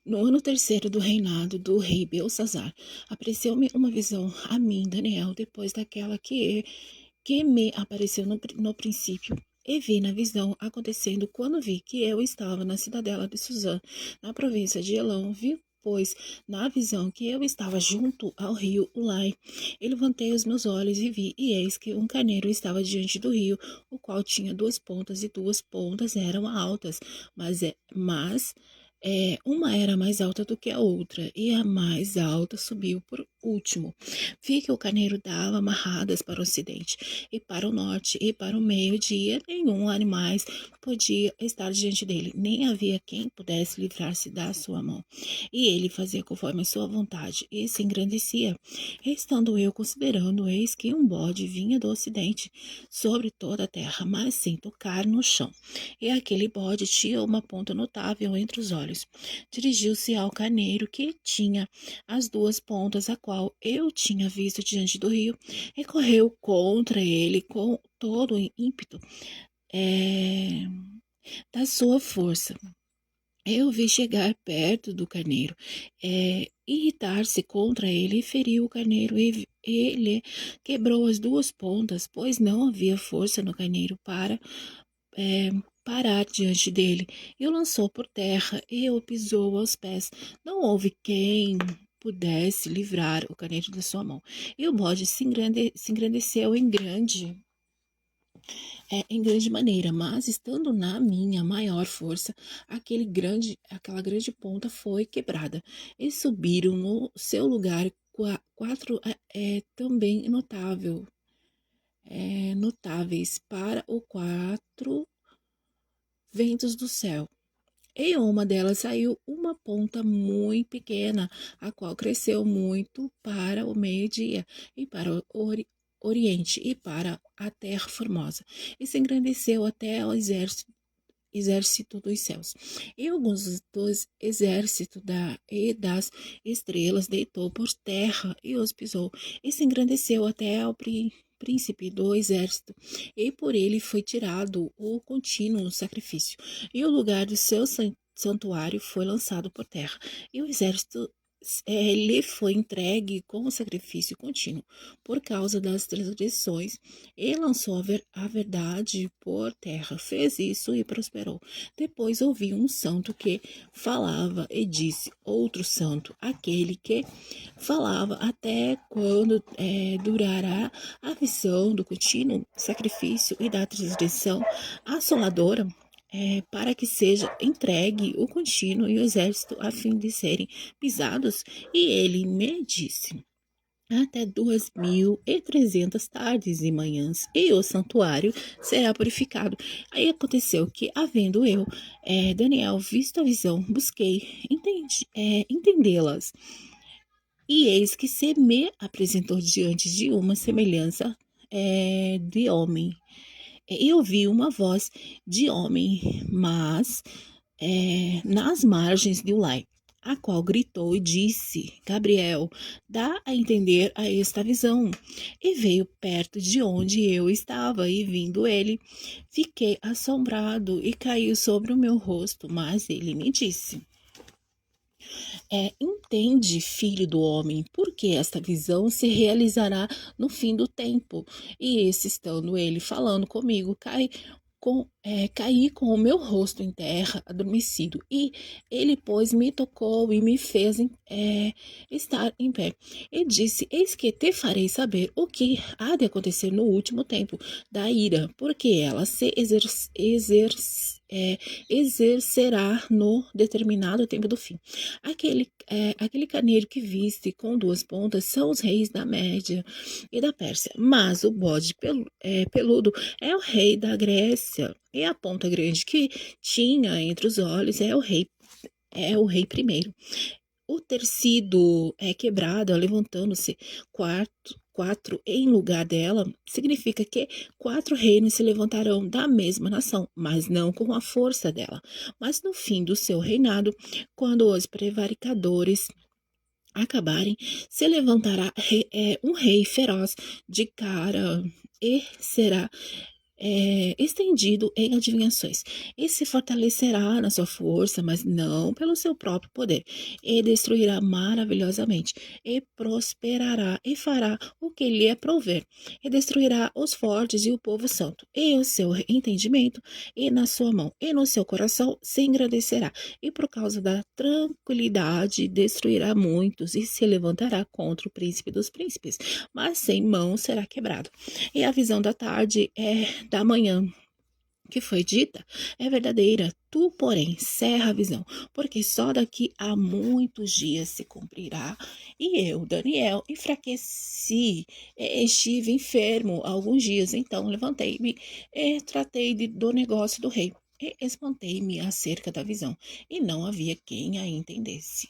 No ano terceiro do reinado do rei Belsazar, apareceu-me uma visão a mim, Daniel, depois daquela que me apareceu no princípio. E vi na visão acontecendo quando vi que eu estava na cidadela de Suzã, na província de Elão. Vi, pois, na visão que eu estava junto ao rio Ulai. E levantei os meus olhos e vi, e eis que um carneiro estava diante do rio, o qual tinha duas pontas, e duas pontas eram altas, mas uma era mais alta do que a outra, e a mais alta subiu por último. Vi que o carneiro dava amarradas para o ocidente, e para o norte, e para o meio-dia. Nenhum animais podia estar diante dele, nem havia quem pudesse livrar-se da sua mão. E ele fazia conforme a sua vontade, e se engrandecia. Estando eu considerando, eis que um bode vinha do ocidente sobre toda a terra, mas sem tocar no chão. E aquele bode tinha uma ponta notável entre os olhos. Dirigiu-se ao carneiro que tinha as duas pontas, a qual eu tinha visto diante do rio, e correu contra ele com todo o ímpeto da sua força. Eu vi chegar perto do carneiro, irritar-se contra ele, e feriu o carneiro, e ele quebrou as duas pontas, pois não havia força no carneiro para é, parar diante dele, e o lançou por terra, e o pisou aos pés. Não houve quem pudesse livrar o carneiro da sua mão. E o bode se engrandeceu em grande maneira, mas estando na minha maior força, aquela grande ponta foi quebrada, e subiram no seu lugar quatro também notáveis para o quatro ventos do céu. Em uma delas saiu uma ponta muito pequena, a qual cresceu muito para o meio-dia e para o oriente e para a terra formosa, e se engrandeceu até ao exército dos céus. E alguns dos exércitos e das estrelas deitou por terra e os pisou, e se engrandeceu até ao príncipe do exército, e por ele foi tirado o contínuo sacrifício, e o lugar do seu santuário foi lançado por terra, e o exército lhe foi entregue como sacrifício contínuo por causa das transgressões, e lançou a verdade por terra. Fez isso e prosperou. Depois ouvi um santo que falava e disse: outro santo, aquele que falava até quando durará a visão do contínuo sacrifício e da transgressão assoladora, para que seja entregue o contínuo e o exército a fim de serem pisados. E ele me disse: até 2.300 tardes e manhãs, e o santuário será purificado. Aí aconteceu que, havendo eu, Daniel, visto a visão, busquei entendê-las. E eis que se me apresentou diante de uma semelhança de homem. Eu vi uma voz de homem, mas nas margens de Ulai, a qual gritou e disse: Gabriel, dá a entender a esta visão. E veio perto de onde eu estava, e vindo ele, fiquei assombrado e caiu sobre o meu rosto. Mas ele me disse: entende, filho do homem, porque esta visão se realizará no fim do tempo. E esse, estando ele falando comigo, caí com o meu rosto em terra, adormecido. E ele, pois, me tocou e me fez estar em pé. E disse: eis que te farei saber o que há de acontecer no último tempo da ira, porque ela se exercerá no determinado tempo do fim. Aquele carneiro que viste com duas pontas são os reis da Média e da Pérsia, mas o bode peludo é o rei da Grécia, e a ponta grande que tinha entre os olhos é o rei primeiro. O ter sido quebrado, levantando-se quatro em lugar dela, significa que quatro reinos se levantarão da mesma nação, mas não com a força dela. Mas no fim do seu reinado, quando os prevaricadores acabarem, se levantará um rei feroz de cara e será estendido em adivinhações, e se fortalecerá na sua força, mas não pelo seu próprio poder, e destruirá maravilhosamente, e prosperará, e fará o que lhe é prover, e destruirá os fortes e o povo santo, e o seu entendimento, e na sua mão, e no seu coração se engrandecerá, e por causa da tranquilidade destruirá muitos, e se levantará contra o príncipe dos príncipes, mas sem mão será quebrado. E a visão da tarde é da manhã que foi dita é verdadeira. Tu, porém, cerra a visão, porque só daqui a muitos dias se cumprirá. E eu, Daniel, enfraqueci, estive enfermo alguns dias, então levantei-me e tratei do negócio do rei. E espantei-me acerca da visão, e não havia quem a entendesse.